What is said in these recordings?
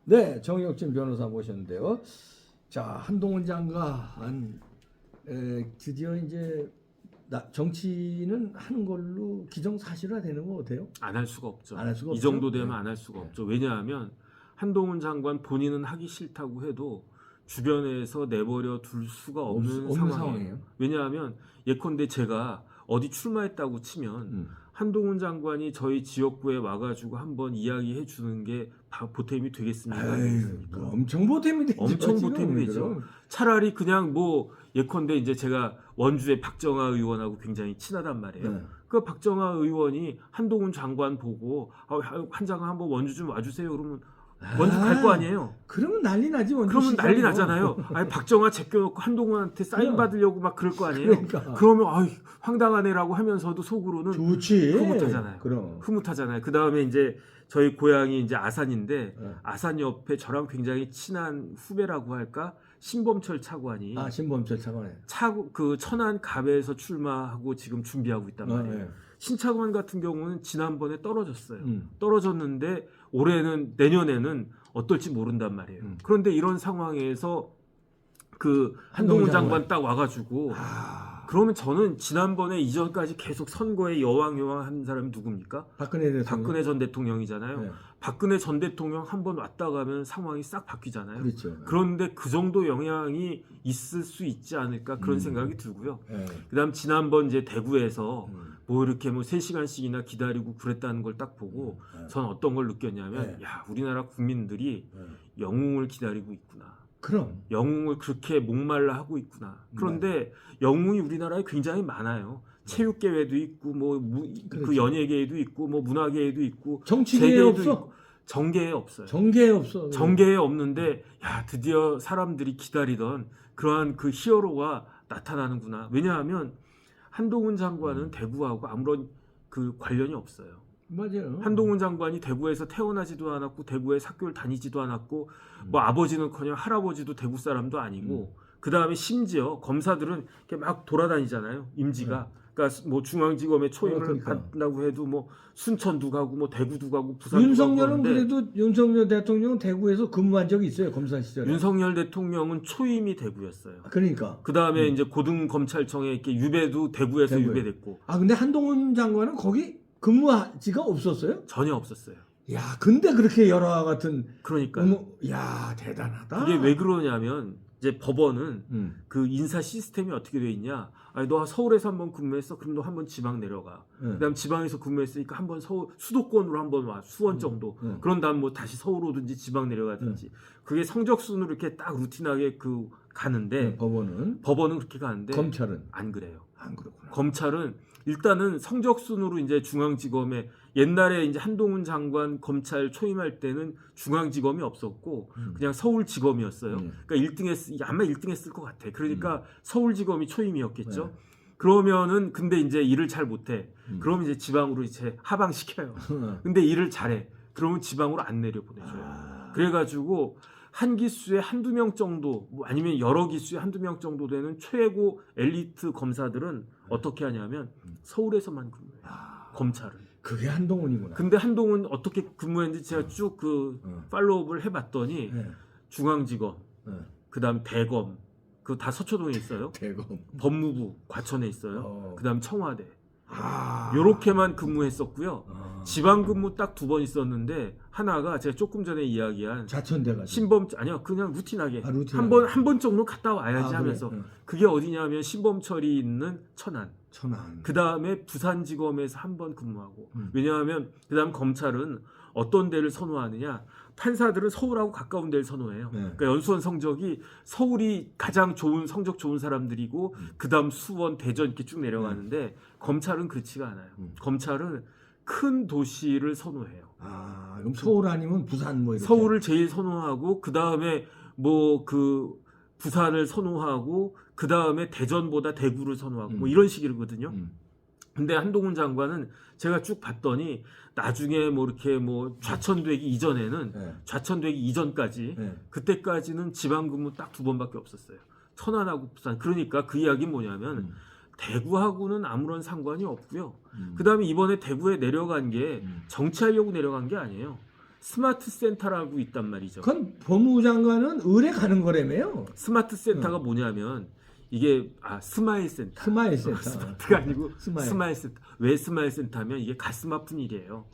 네, 정혁진 변호사 모셨는데요. 자, 한동훈 장관 드디어 이제 정치는 하는 걸로 기정사실화 되는 거 어때요? 안 할 수가 없죠. 안 할 수가 이 없죠? 정도 되면 네. 안 할 수가 네. 없죠. 왜냐하면 한동훈 장관 본인은 하기 싫다고 해도 주변에서 내버려 둘 수가 없는 없는 상황이에요. 왜냐하면 예컨대 제가 어디 출마했다고 치면 한동훈 장관이 저희 지역구에 와가지고 한번 이야기해 주는 게 보탬이 되겠습니까? 안 되겠습니까? 엄청 보탬이 되죠. 엄청 지금 보탬이 되죠. 그럼. 차라리 그냥 뭐 예컨대 이제 제가 원주의 박정아 의원하고 굉장히 친하단 말이에요. 네. 그 박정아 의원이 한동훈 장관 보고 한 장관 한번 원주 좀 와주세요. 그러면 원주 갈 거 아니에요. 그러면 난리 나지. 원주 그러면 난리 시장이고. 나잖아요. 아니 박정아 제껴놓고 한동훈한테 사인 받으려고 막 그럴 거 아니에요. 그러니까. 그러면 황당하네라고 하면서도 속으로는 좋지. 흐뭇하잖아요. 그럼. 흐뭇하잖아요. 그 다음에 이제 저희 고향이 이제 아산인데 네. 아산 옆에 저랑 굉장히 친한 후배라고 할까 신범철 차관이 신범철 차관에. 그 천안 갑에서 출마하고 지금 준비하고 있단 말이에요. 네. 신 차관 같은 경우는 지난번에 떨어졌어요. 떨어졌는데 내년에는 어떨지 모른단 말이에요. 그런데 이런 상황에서 그 한동훈 장관 딱 와가지고 그러면 저는 지난번에 이전까지 계속 선거에 여왕 한 사람이 누굽니까? 박근혜 전 대통령이잖아요. 네. 박근혜 전 대통령 한번 왔다 가면 상황이 싹 바뀌잖아요. 그렇죠. 그런데 그 정도 영향이 있을 수 있지 않을까 그런 생각이 들고요. 네. 그다음 지난번 이제 대구에서 뭐 이렇게 뭐 3시간씩이나 기다리고 그랬다는 걸 딱 보고 전 어떤 걸 느꼈냐면 야, 우리나라 국민들이 영웅을 기다리고 있구나. 그럼 영웅을 그렇게 목말라 하고 있구나. 그런데 영웅이 우리나라에 굉장히 많아요. 체육계에도 있고 뭐 그 연예계에도 있고 뭐 문화계에도 있고 정치계에 없어. 있고, 정계에 없어요. 정계에 없어. 정계에 없는데 야 드디어 사람들이 기다리던 그러한 그 히어로가 나타나는구나. 왜냐하면 한동훈 장관은 대구하고 아무런 그 관련이 없어요. 맞아요. 한동훈 장관이 대구에서 태어나지도 않았고 대구에 학교를 다니지도 않았고 뭐 아버지는커녕 할아버지도 대구 사람도 아니고 그 다음에 심지어 검사들은 이렇게 막 돌아다니잖아요. 임지가. 그러니까 뭐 중앙지검에 초임을 받는다고 해도 뭐 순천도 가고 뭐 대구도 가고 부산도 윤석열은 가고 그런데 그래도 윤석열 대통령은 대구에서 근무한 적이 있어요. 검사 시절에. 윤석열 대통령은 초임이 대구였어요. 그러니까. 그 다음에 이제 고등검찰청에 이렇게 유배도 대구에서 유배됐고. 근데 한동훈 장관은 거기 근무지가 없었어요? 전혀 없었어요. 야, 근데 그렇게 여러 같은. 그러니까요. 야, 대단하다. 그게 왜 그러냐면 이제 법원은 그 인사 시스템이 어떻게 돼 있냐? 아니, 너 서울에서 한번 근무했어? 그럼 너 한번 지방 내려가. 그다음 지방에서 근무했으니까 한번 수도권으로 한번 와. 수원 정도. 그런 다음 뭐 다시 서울 오든지 지방 내려가든지. 그게 성적 순으로 이렇게 딱 루틴하게 그 가는데 법원은 그렇게 가는데 검찰은 안 그래요. 안 그렇구나. 검찰은 일단은 성적 순으로 이제 중앙지검에 옛날에 이제 한동훈 장관 검찰 초임할 때는 중앙지검이 없었고 그냥 서울지검이었어요. 그러니까 아마 1등 했을 것 같아. 그러니까 서울지검이 초임이었겠죠. 네. 그러면은 근데 이제 일을 잘 못해. 그러면 이제 지방으로 이제 하방시켜요. 근데 일을 잘해. 그러면 지방으로 안 내려보내줘요. 그래가지고 한 기수에 한두 명 정도 뭐 아니면 여러 기수에 한두 명 정도 되는 최고 엘리트 검사들은 어떻게 하냐면 서울에서만 근무해요. 검찰은. 그게 한동훈이구나. 근데 한동훈 어떻게 근무했는지 제가 쭉 그 팔로우업을 해봤더니 중앙지검, 그다음 대검, 그 다 서초동에 있어요. 대검. 법무부 과천에 있어요. 그다음 청와대. 요렇게만 근무했었고요. 지방 근무 딱 2번 있었는데 하나가 제가 조금 전에 이야기한 자천대가 아니요 그냥 루틴하게 루틴하게. 한 번 정도 갔다 와야지 하면서 그래? 그게 어디냐면 신범철이 있는 천안. 그 다음에 부산지검에서 한 번 근무하고 왜냐하면 그 다음 검찰은 어떤 데를 선호하느냐 판사들은 서울하고 가까운 데를 선호해요. 그러니까 연수원 성적이 서울이 가장 성적 좋은 사람들이고 그 다음 수원, 대전 이렇게 쭉 내려가는데 검찰은 그렇지가 않아요. 검찰은 큰 도시를 선호해요. 그럼 서울 아니면 부산 뭐 이렇게. 서울을 제일 선호하고 그 다음에 뭐 그 부산을 선호하고 그 다음에 대전보다 대구를 선호하고 뭐 이런 식이거든요. 근데 한동훈 장관은 제가 쭉 봤더니 나중에 뭐 이렇게 뭐 좌천되기 이전까지 그때까지는 지방 근무 딱 2번밖에 없었어요. 천안하고 부산. 그러니까 그 이야기는 뭐냐면 대구하고는 아무런 상관이 없고요. 그다음에 이번에 대구에 내려간 게 정치하려고 내려간 게 아니에요. 스마트 센터라고 있단 말이죠. 그건 법무부 장관은 의뢰 가는 거라며요. 스마트 센터가 뭐냐면 이게 스마일 센터. 스마일 센터. 스마트가 아니고 스마일. 스마일 센터. 왜 스마일 센터면 이게 가슴 아픈 일이에요.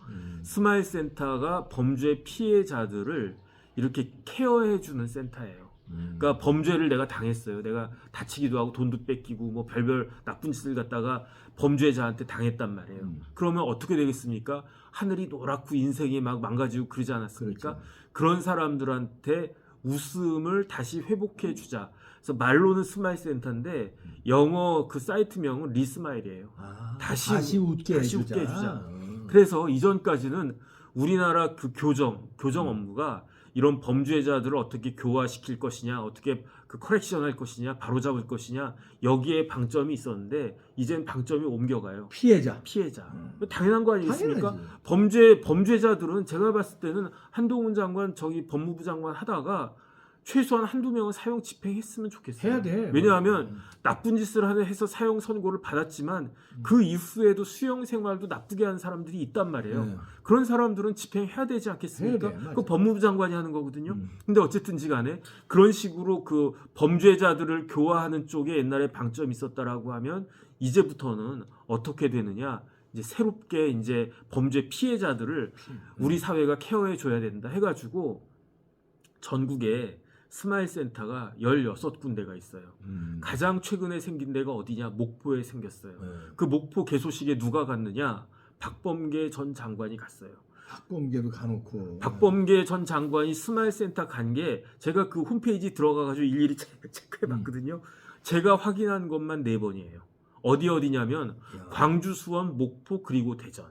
스마일 센터가 범죄 피해자들을 이렇게 케어해 주는 센터예요. 그러니까 범죄를 내가 당했어요. 내가 다치기도 하고 돈도 뺏기고 뭐 별별 나쁜 짓을 갖다가 범죄자한테 당했단 말이에요. 그러면 어떻게 되겠습니까? 하늘이 노랗고 인생이 막 망가지고 그러지 않았습니까? 그렇죠. 그런 사람들한테 웃음을 다시 회복해 주자. 그래서 말로는 스마일 센터인데 영어 그 사이트명은 리스마일이에요. 다시 웃게 해주자. 그래서 이전까지는 우리나라 그 교정 업무가 이런 범죄자들을 어떻게 교화시킬 것이냐, 어떻게 그 커렉션할 것이냐, 바로잡을 것이냐 여기에 방점이 있었는데 이젠 방점이 옮겨가요. 피해자. 당연한 거 아니겠습니까? 범죄자들은 제가 봤을 때는 한동훈 장관 저기 법무부 장관 하다가 최소한 한두 명은 사형 집행했으면 좋겠어요. 해야 돼. 왜냐하면 나쁜 짓을 해서 사형 선고를 받았지만 그 이후에도 수용 생활도 나쁘게 한 사람들이 있단 말이에요. 그런 사람들은 집행해야 되지 않겠습니까? 해야 돼, 그거 법무부 장관이 하는 거거든요. 근데 어쨌든지 간에 그런 식으로 그 범죄자들을 교화하는 쪽에 옛날에 방점이 있었다라고 하면 이제부터는 어떻게 되느냐? 이제 새롭게 이제 범죄 피해자들을 우리 사회가 케어해 줘야 된다 해가지고 전국에 스마일 센터가 16군데가 있어요. 가장 최근에 생긴 데가 어디냐? 목포에 생겼어요. 그 목포 개소식에 누가 갔느냐? 박범계 전 장관이 갔어요. 박범계도 가놓고. 박범계 전 장관이 스마일 센터 간 게 제가 그 홈페이지 들어가가지고 일일이 체크해봤거든요. 제가 확인한 것만 4번이에요. 어디냐면 광주, 수원, 목포 그리고 대전.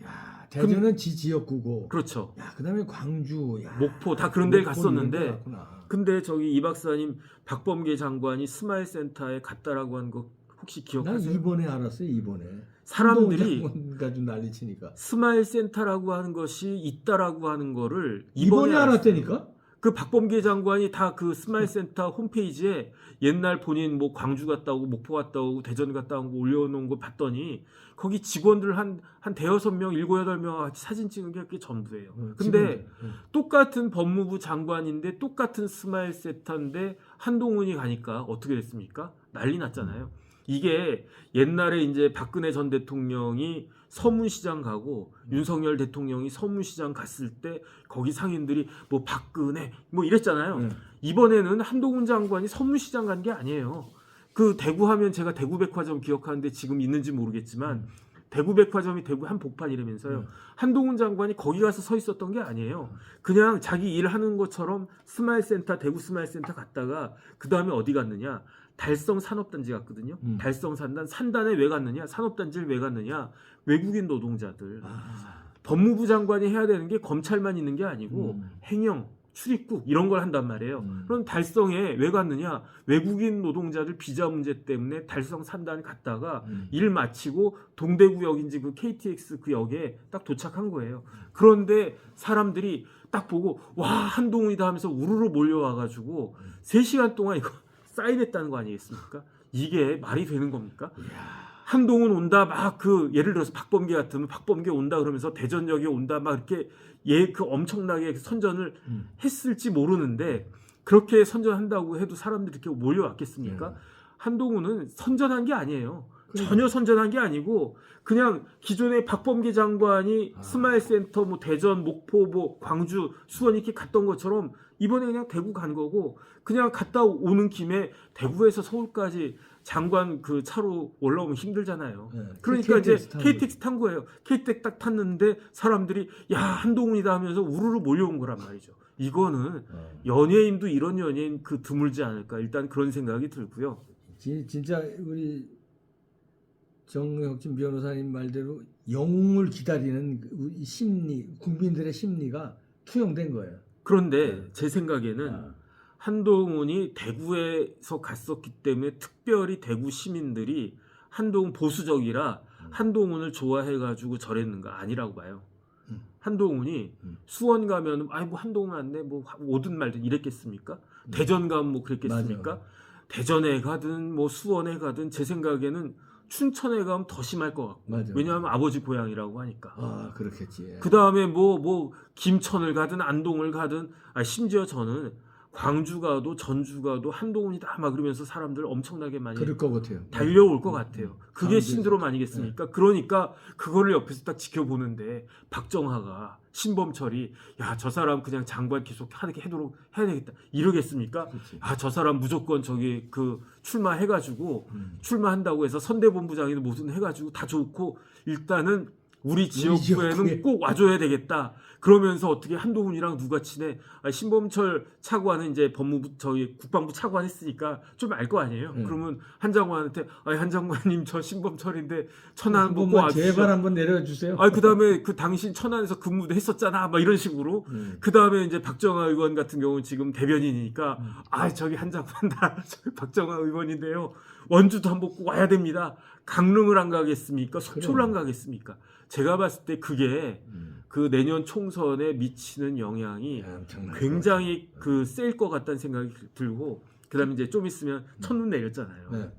야, 대전은 지역구고. 그렇죠. 야, 그다음에 광주, 목포 다 그런 데를 목포 갔었는데 근데 저기 이 박사님 박범계 장관이 스마일 센터에 갔다라고 한 거 혹시 기억하세요? 난 이번에 알았어요. 이번에 사람들이 가지고 난리치니까 스마일 센터라고 하는 것이 있다라고 하는 거를 이번에 알았어요. 알았다니까? 그 박범계 장관이 다 그 스마일 센터 홈페이지에 옛날 본인 뭐 광주 갔다 오고 목포 갔다 오고 대전 갔다 오고 올려놓은 거 봤더니 거기 직원들 한 대여섯 명, 7, 8명 같이 사진 찍은 게 그게 전부예요. 근데 똑같은 법무부 장관인데 똑같은 스마일 센터인데 한동훈이 가니까 어떻게 됐습니까? 난리 났잖아요. 이게 옛날에 이제 박근혜 전 대통령이 서문시장 가고 윤석열 대통령이 서문시장 갔을 때 거기 상인들이 뭐 박근혜 뭐 이랬잖아요. 이번에는 한동훈 장관이 서문시장 간 게 아니에요. 그 대구 하면 제가 대구백화점 기억하는데 지금 있는지 모르겠지만 대구백화점이 대구 한복판이라면서요. 한동훈 장관이 거기 가서 서 있었던 게 아니에요. 그냥 자기 일하는 것처럼 스마일 센터, 대구 스마일 센터 갔다가 그 다음에 어디 갔느냐? 달성 산업단지 갔거든요. 달성 산단에 왜 갔느냐? 산업단지를 왜 갔느냐? 외국인 노동자들. 법무부 장관이 해야 되는 게 검찰만 있는 게 아니고 행영, 출입국 이런 걸 한단 말이에요. 그럼 달성에 왜 갔느냐? 외국인 노동자들 비자 문제 때문에 달성 산단 갔다가 일 마치고 동대구역인지 그 KTX 그 역에 딱 도착한 거예요. 그런데 사람들이 딱 보고 와 한동훈이다 하면서 우르르 몰려와가지고 3시간 동안 이거 사인했다는 거 아니겠습니까? 이게 말이 되는 겁니까? 한동훈 온다 막 그 예를 들어서 박범계 같으면 박범계 온다 그러면서 대전역에 온다 막 이렇게 그 엄청나게 선전을 했을지 모르는데 그렇게 선전한다고 해도 사람들이 이렇게 몰려왔겠습니까? 한동훈은 선전한 게 아니에요. 전혀 선전한 게 아니고 그냥 기존에 박범계 장관이 스마일 센터 뭐 대전, 목포, 뭐 광주, 수원 이렇게 갔던 것처럼 이번에 그냥 대구 간 거고 그냥 갔다 오는 김에 대구에서 서울까지 장관 그 차로 올라오면 힘들잖아요. 그러니까 이제 KTX 탄 거예요. KTX 딱 탔는데 사람들이 야 한동훈이다 하면서 우르르 몰려온 거란 말이죠. 이거는 연예인도 이런 연예인 그 드물지 않을까 일단 그런 생각이 들고요. 진짜 우리 정혁진 변호사님 말대로 영웅을 기다리는 심리, 국민들의 심리가 투영된 거예요. 그런데 제 생각에는 한동훈이 대구에서 갔었기 때문에 특별히 대구 시민들이 한동훈 보수적이라 한동훈을 좋아해가지고 저랬는가 아니라고 봐요. 한동훈이 수원 가면 아이 뭐 한동훈 왔네 뭐 오든 말든 이랬겠습니까? 대전 가면 뭐 그랬겠습니까? 맞아. 대전에 가든 뭐 수원에 가든 제 생각에는 춘천에 가면 더 심할 것 같고. 맞아. 왜냐하면 아버지 고향이라고 하니까. 아, 그렇겠지. 그 다음에 뭐 김천을 가든 안동을 가든, 심지어 저는 광주 가도 전주 가도 한동훈이다 막 그러면서 사람들 엄청나게 많이 그럴 것 같아요. 달려올 것 같아요. 그게 광주에서. 신드롬 아니겠습니까? 그러니까 그거를 옆에서 딱 지켜보는데 박정하가 신범철이 야, 저 사람 그냥 장관 계속 하도록 해야 되겠다 이러겠습니까? 그렇지. 저 사람 무조건 저기 출마해가지고 출마한다고 해서 선대본부장이든 무슨 해가지고 다 좋고 일단은 우리 지역구에는 지역구에. 꼭 와줘야 되겠다. 그러면서 어떻게 한동훈이랑 누가 친해? 신범철 차관은 이제 저희 국방부 차관 했으니까 좀 알 거 아니에요. 그러면 한 장관한테 한 장관님 저 신범철인데 천안 보고 와주시죠. 제발 한번 내려주세요. 그다음에 당신 천안에서 근무도 했었잖아. 막 이런 식으로. 그다음에 이제 박정하 의원 같은 경우는 지금 대변인이니까 저기 한 장관 나 저기 박정하 의원인데요. 원주도 한번 꼭 와야 됩니다. 강릉을 안 가겠습니까? 속초를 안 가겠습니까? 제가 봤을 때 그게 그 내년 총선에 미치는 영향이 굉장히 셀 것 같다는 생각이 들고 그다음에 이제 좀 있으면 첫눈 내렸잖아요. 네.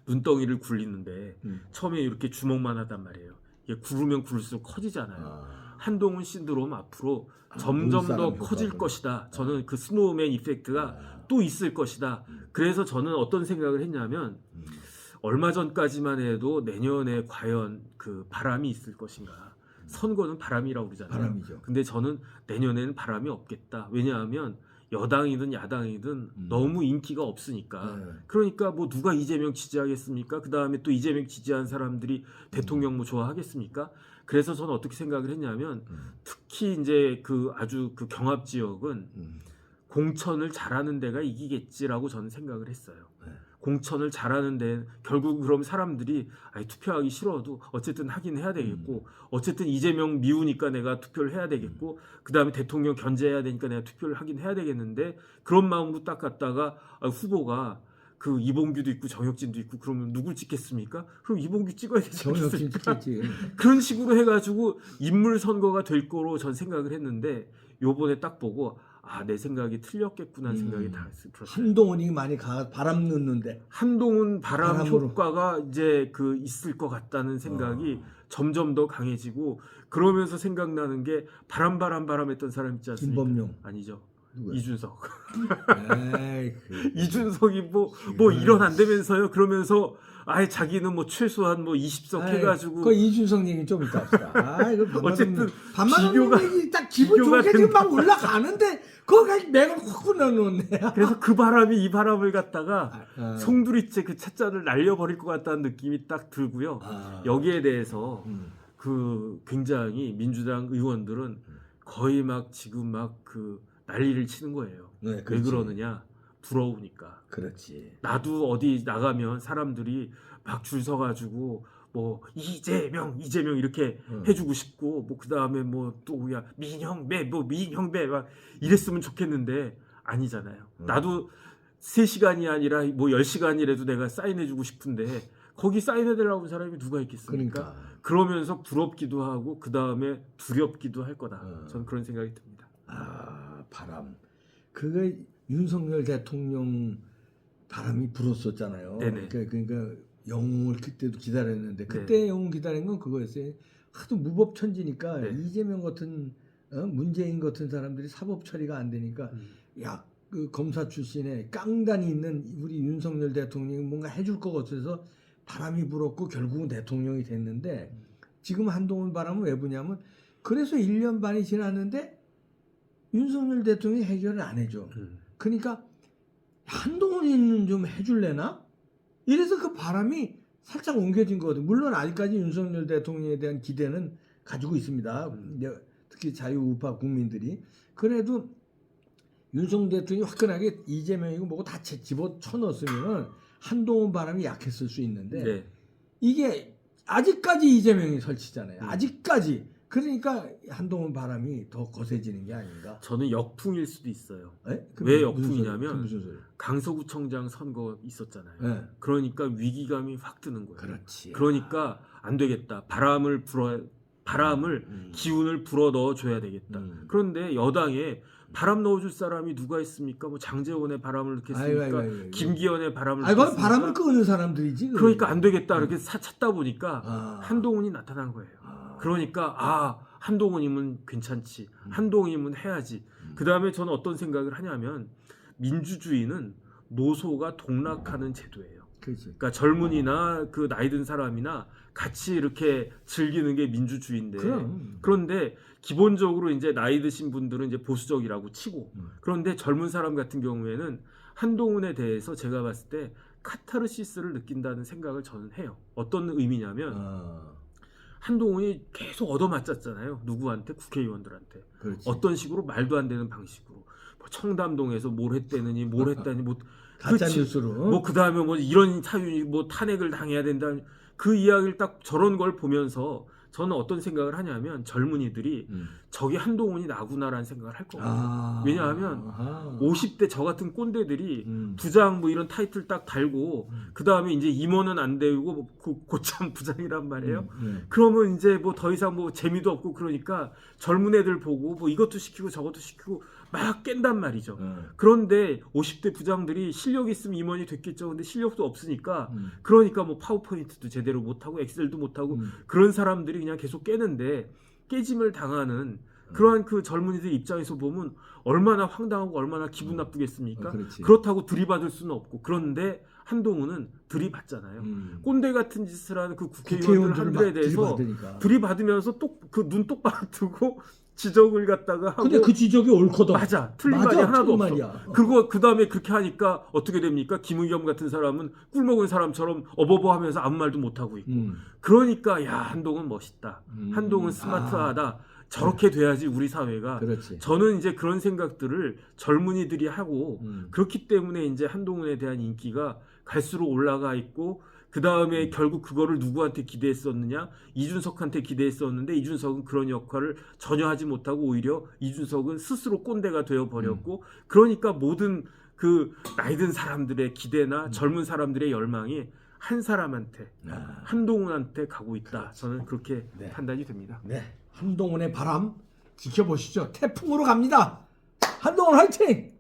눈덩이를 굴리는데 처음에 이렇게 주먹만 하단 말이에요. 이게 구르면 구를수록 커지잖아요. 한동훈 신드롬 앞으로 점점 더 커질 것이다. 저는 그 스노우맨 이펙트가 또 있을 것이다. 그래서 저는 어떤 생각을 했냐면 얼마 전까지만 해도 내년에 과연 그 바람이 있을 것인가. 선거는 바람이라고 그러잖아요. 바람이죠. 근데 저는 내년에는 바람이 없겠다. 왜냐하면 여당이든 야당이든 너무 인기가 없으니까. 그러니까 뭐 누가 이재명 지지하겠습니까? 그 다음에 또 이재명 지지한 사람들이 대통령 뭐 좋아하겠습니까? 그래서 저는 어떻게 생각을 했냐면 특히 이제 아주 경합 지역은 공천을 잘하는 데가 이기겠지라고 저는 생각을 했어요. 공천을 잘하는데 결국 그럼 사람들이 투표하기 싫어도 어쨌든 하긴 해야 되겠고 어쨌든 이재명 미우니까 내가 투표를 해야 되겠고 그 다음에 대통령 견제해야 되니까 내가 투표를 하긴 해야 되겠는데 그런 마음으로 딱 갔다가 후보가 이봉규도 있고 정혁진도 있고 그러면 누굴 찍겠습니까? 그럼 이봉규 찍어야 되지 정혁진 않겠습니까? 찍겠지. 그런 식으로 해가지고 인물 선거가 될 거로 전 생각을 했는데 요번에 딱 보고 내 생각이 틀렸겠구나 하는 생각이 다 들었어요. 한동훈이 많이 바람 넣는데 한동훈 바람으로. 효과가 이제 있을 것 같다는 생각이 점점 더 강해지고 그러면서 생각나는 게 바람 했던 사람 있지 않습니까? 김범용. 아니죠. 누구야? 이준석. 에이, 이준석이 뭐 일원 안 되면서요. 그러면서 자기는 뭐 최소한 20석 해가지고 그 이준석 얘기 좀 이따 합시다. 이거 어쨌든 반만 비교가- 얘기 딱 기분 비교가 좋게 지금 된다. 막 올라가는데 그거 맥을 확 넣어놓네. 그래서 그 바람이 이 바람을 갖다가 아. 송두리째 그 찻잔을 날려버릴 것 같다는 느낌이 딱 들고요. 여기에 대해서 굉장히 민주당 의원들은 거의 지금 난리를 치는 거예요. 네, 왜 그렇지. 그러느냐? 부러우니까. 그렇지. 나도 어디 나가면 사람들이 줄 서가지고 이재명 이렇게 해주고 싶고 그 다음에 또야 민형배 민형배 막 이랬으면 좋겠는데 아니잖아요. 나도 3시간이 아니라 10시간이라도 내가 사인해주고 싶은데 거기 사인해달라고 하는 사람이 누가 있겠습니까? 그러니까. 그러면서 부럽기도 하고 그 다음에 두렵기도 할 거다. 저는 그런 생각이 듭니다. 바람. 그게 윤석열 대통령 바람이 불었었잖아요. 네네. 그러니까 영웅을 그때도 기다렸는데 그때 영웅 기다린 건 그거였어요. 하도 무법천지니까 이재명 같은 문재인 같은 사람들이 사법 처리가 안 되니까 그 검사 출신에 깡단이 있는 우리 윤석열 대통령이 뭔가 해줄 것 같아서 바람이 불었고 결국은 대통령이 됐는데 지금 한동훈 바람은 왜 부냐면 그래서 1년 반이 지났는데 윤석열 대통령이 해결을 안 해줘. 그러니까 한동훈이는 좀 해줄래나? 이래서 그 바람이 살짝 옮겨진 거거든. 물론 아직까지 윤석열 대통령에 대한 기대는 가지고 있습니다. 특히 자유우파 국민들이. 그래도 윤석열 대통령이 화끈하게 이재명이고 뭐고 다 집어쳐넣었으면 한동훈 바람이 약했을 수 있는데 이게 아직까지 이재명이 설치잖아요. 아직까지. 그러니까 한동훈 바람이 더 거세지는 게 아닌가. 저는 역풍일 수도 있어요. 왜 왜 역풍이냐면 무슨 소리? 강서구청장 선거 있었잖아요. 네. 그러니까 위기감이 확 드는 거예요. 그렇지. 그러니까 안 되겠다. 바람을 기운을 불어 넣어 줘야 되겠다. 그런데 여당에 바람 넣어줄 사람이 누가 있습니까? 뭐 장제원의 바람을 넣겠습니까? 아이고. 김기현의 바람을 그건 넣겠습니까? 바람을 끄는 사람들이지. 그래. 그러니까 안 되겠다 이렇게 찾다 보니까 아. 한동훈이 나타난 거예요. 그러니까 한동훈이면 괜찮지. 한동훈이면 해야지. 그다음에 저는 어떤 생각을 하냐면 민주주의는 노소가 동락하는 제도예요. 그렇지. 그러니까 젊은이나 그 나이 든 사람이나 같이 이렇게 즐기는 게 민주주의인데 그런데 기본적으로 이제 나이 드신 분들은 이제 보수적이라고 치고 그런데 젊은 사람 같은 경우에는 한동훈에 대해서 제가 봤을 때 카타르시스를 느낀다는 생각을 저는 해요. 어떤 의미냐면 한동훈이 계속 얻어맞았잖아요. 누구한테? 국회의원들한테. 그렇지. 어떤 식으로 말도 안 되는 방식으로 뭐 청담동에서 뭘 했다느니 뭘 했다니 뭐 가짜 뉴스로. 뭐 그다음에 뭐 이런 사유니 뭐 탄핵을 당해야 된다. 그 이야기를 딱 저런 걸 보면서 저는 어떤 생각을 하냐면 젊은이들이 저게 한동훈이 나구나라는 생각을 할 거거든요. 왜냐하면 50대 저 같은 꼰대들이 부장 뭐 이런 타이틀 딱 달고 그 다음에 이제 임원은 안 되고 고참 부장이란 말이에요. 그러면 이제 뭐 더 이상 뭐 재미도 없고 그러니까 젊은 애들 보고 뭐 이것도 시키고 저것도 시키고 막 깬단 말이죠. 그런데 50대 부장들이 실력이 있으면 임원이 됐겠죠. 근데 실력도 없으니까 그러니까 뭐 파워포인트도 제대로 못하고 엑셀도 못하고 그런 사람들이 그냥 계속 깨는데 깨짐을 당하는 그러한 그 젊은이들 입장에서 보면 얼마나 황당하고 얼마나 기분 나쁘겠습니까? 그렇다고 들이받을 수는 없고 그런데 한동훈은 들이받잖아요. 꼰대 같은 짓을 하는 그 국회의원들에 대해서 들이받으면서 그 눈 똑바로 뜨고 지적을 갖다가 하고 근데 그 지적이 옳거든. 맞아. 틀린 말이 하나도 없어. 그리고 그다음에 그렇게 하니까 어떻게 됩니까? 김의겸 같은 사람은 꿀먹은 사람처럼 어버버하면서 아무 말도 못하고 있고 그러니까 야 한동훈 멋있다. 한동훈 스마트하다. 저렇게 돼야지 우리 사회가. 그렇지. 저는 이제 그런 생각들을 젊은이들이 하고 그렇기 때문에 이제 한동훈에 대한 인기가 갈수록 올라가 있고 그 다음에 결국 그거를 누구한테 기대했었느냐? 이준석한테 기대했었는데 이준석은 그런 역할을 전혀 하지 못하고 오히려 이준석은 스스로 꼰대가 되어버렸고 그러니까 모든 그 나이든 사람들의 기대나 젊은 사람들의 열망이 한 사람한테 한동훈한테 가고 있다. 저는 그렇게 판단이 됩니다. 네, 한동훈의 바람 지켜보시죠. 태풍으로 갑니다. 한동훈 화이팅!